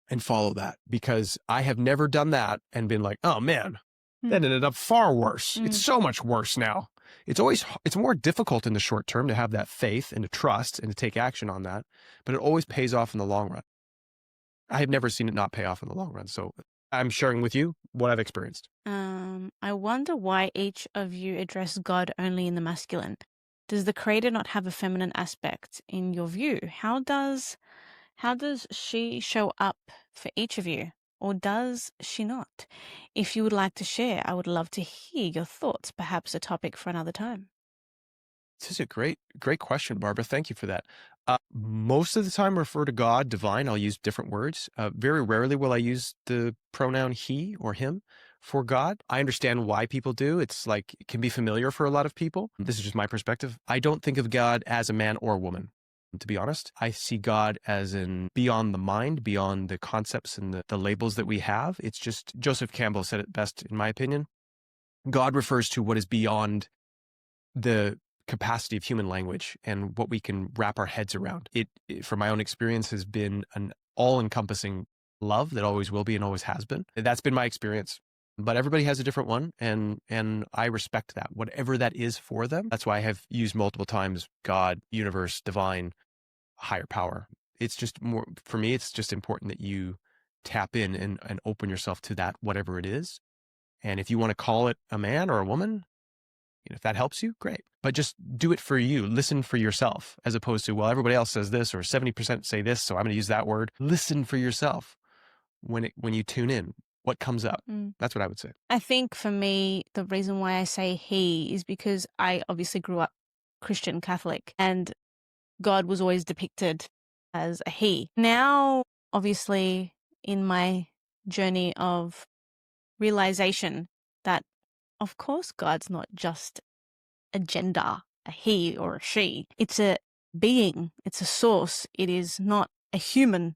and follow that. Because I have never done that and been like, oh man, that Mm. ended up far worse. It's Mm. so much worse now. It's more difficult in the short term to have that faith and to trust and to take action on that, but it always pays off in the long run. I have never seen it not pay off in the long run. So I'm sharing with you what I've experienced. I wonder why each of you address God only in the masculine. Does the creator not have a feminine aspect in your view? How does she show up for each of you? Or does she not? If you would like to share, I would love to hear your thoughts, perhaps a topic for another time. This is a great question, Barbara. Thank you for that. Most of the time, I refer to God, divine. I'll use different words. Very rarely will I use the pronoun he or him for God. I understand why people do. It's like it can be familiar for a lot of people. This is just my perspective. I don't think of God as a man or a woman. To be honest, I see God as in beyond the mind, beyond the concepts and the labels that we have. It's just Joseph Campbell said it best, in my opinion. God refers to what is beyond the capacity of human language and what we can wrap our heads around. From my own experience, has been an all-encompassing love that always will be and always has been. That's been my experience. But everybody has a different one, and I respect that, whatever that is for them. That's why I have used multiple times God, universe, divine, higher power. It's just more, for me, it's just important that you tap in and open yourself to that, whatever it is. And if you want to call it a man or a woman, if that helps you, great. But just do it for you. Listen for yourself, as opposed to, well, everybody else says this, or 70% say this, so I'm going to use that word. Listen for yourself when you tune in. What comes up? Mm. That's what I would say. I think for me, the reason why I say he is because I obviously grew up Christian Catholic and God was always depicted as a he. Now, obviously, in my journey of realization that, of course, God's not just a gender, a he or a she. It's a being, it's a source. It is not a human.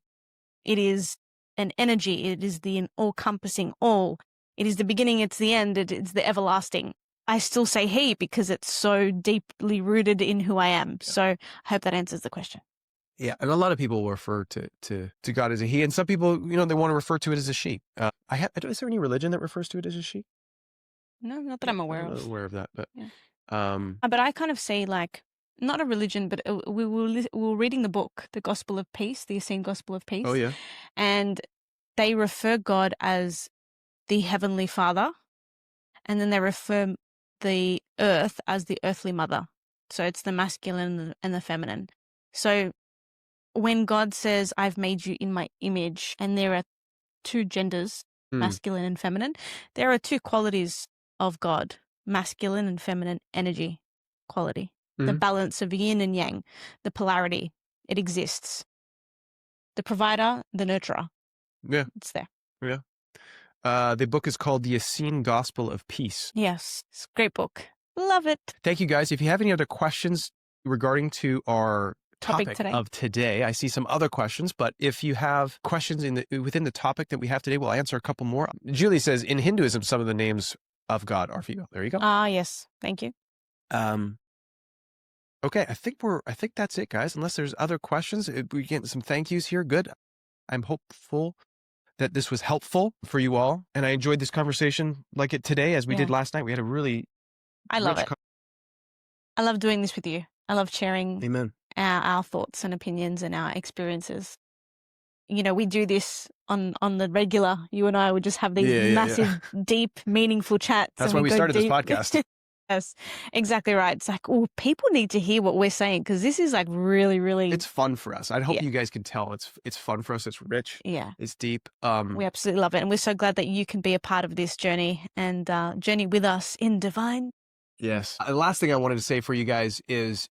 It is an energy. It is the all-encompassing all. It is the beginning, it's the end, it's the everlasting. I still say he because it's so deeply rooted in who I am. So I hope that answers the question. Yeah, and a lot of people will refer to God as a he, and some people, they want to refer to it as a she. Is there any religion that refers to it as a she? No, not that Yeah, I'm I'm aware not of. aware of that, but Yeah. um, But I kind of say like, not a religion, but we were reading the book, The Gospel of Peace, the Essene Gospel of oh Peace, yeah, and they refer God as the Heavenly Father, and then they refer the earth as the earthly mother. So it's the masculine and the feminine. So when God says, I've made you in my image, and there are two genders, mm, masculine and feminine, there are two qualities of God, masculine and feminine energy quality. The mm, balance of yin and yang, the polarity, it exists. The provider, the nurturer, yeah, it's there. yeah. The book is called The Essene Gospel of Peace. Yes, it's a great book. Love it. Thank you, guys. If you have any other questions regarding to our Topic topic today. of today, I see some other questions, but if you have questions within the topic that we have today, we'll answer a couple more. Julie says, in Hinduism, some of the names of God are female. There you go. Ah, yes. Thank you. Um, okay, I think that's it, guys. Unless there's other questions, we get some thank yous here. Good. I'm hopeful that this was helpful for you all, and I enjoyed this conversation like it today as we did Yeah. last night. We had a really I love rich. it. I love doing this with you. I love sharing Amen. our thoughts and opinions and our experiences. We do this on the regular. You and I would just have these Yeah. massive, deep, meaningful chats, That's and why we we go started this deep. podcast. Yes, exactly right. It's like, oh, people need to hear what we're saying because this is like really, really, It's fun for us. I hope yeah, you guys can tell it's fun for us. It's rich. yeah. It's deep. We absolutely love it, and we're so glad that you can be a part of this journey and journey with us in divine. Yes. The last thing I wanted to say for you guys is,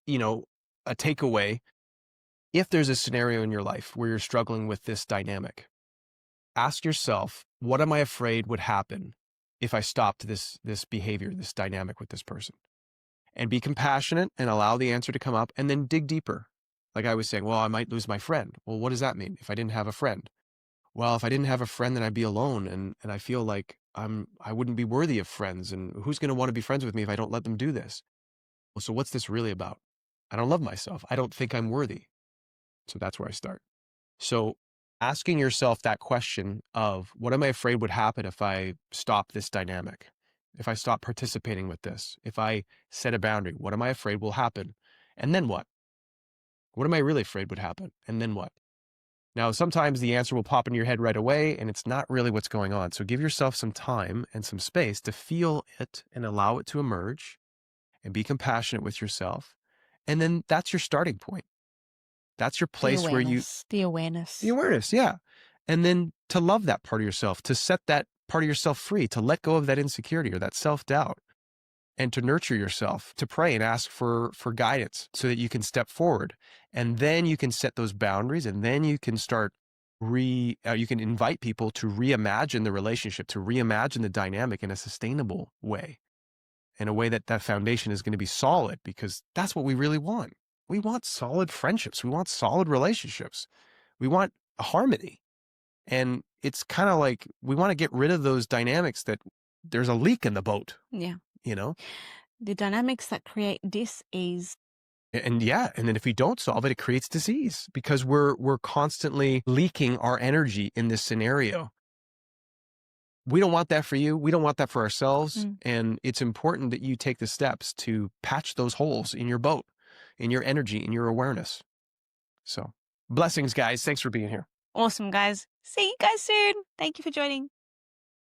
a takeaway. If there's a scenario in your life where you're struggling with this dynamic, ask yourself, what am I afraid would happen if I stopped this behavior, this dynamic with this person? And be compassionate and allow the answer to come up, and then dig deeper. Like I was saying, well, I might lose my friend. Well, what does that mean if I didn't have a friend? Well, if I didn't have a friend, then I'd be alone, and I feel like I wouldn't be worthy of friends, and who's going to want to be friends with me if I don't let them do this? Well, so what's this really about? I don't love myself. I don't think I'm worthy. So that's where I start. So asking yourself that question of, what am I afraid would happen if I stop this dynamic? If I stop participating with this? If I set a boundary, what am I afraid will happen? And then what? What am I really afraid would happen? And then what? Now, sometimes the answer will pop into your head right away, and it's not really what's going on. So give yourself some time and some space to feel it and allow it to emerge and be compassionate with yourself. And then that's your starting point. That's your The place where you, awareness. The the awareness. awareness, yeah. And then to love that part of yourself, to set that part of yourself free, to let go of that insecurity or that self doubt and to nurture yourself, to pray and ask for guidance so that you can step forward. And then you can set those boundaries and then you can start you can invite people to reimagine the relationship, to reimagine the dynamic in a sustainable way, in a way that that foundation is going to be solid because that's what we really want. We want solid friendships. We want solid relationships. We want harmony. And it's kind of like we want to get rid of those dynamics that there's a leak in the boat, Yeah. you know? The dynamics that create dis-ease. And yeah, and then if we don't solve it, it creates disease because we're constantly leaking our energy in this scenario. We don't want that for you. We don't want that for ourselves. Mm. And it's important that you take the steps to patch those holes in your boat, in your energy, in your awareness. So blessings, guys. Thanks for being here. Awesome, guys. See you guys soon. Thank you for joining.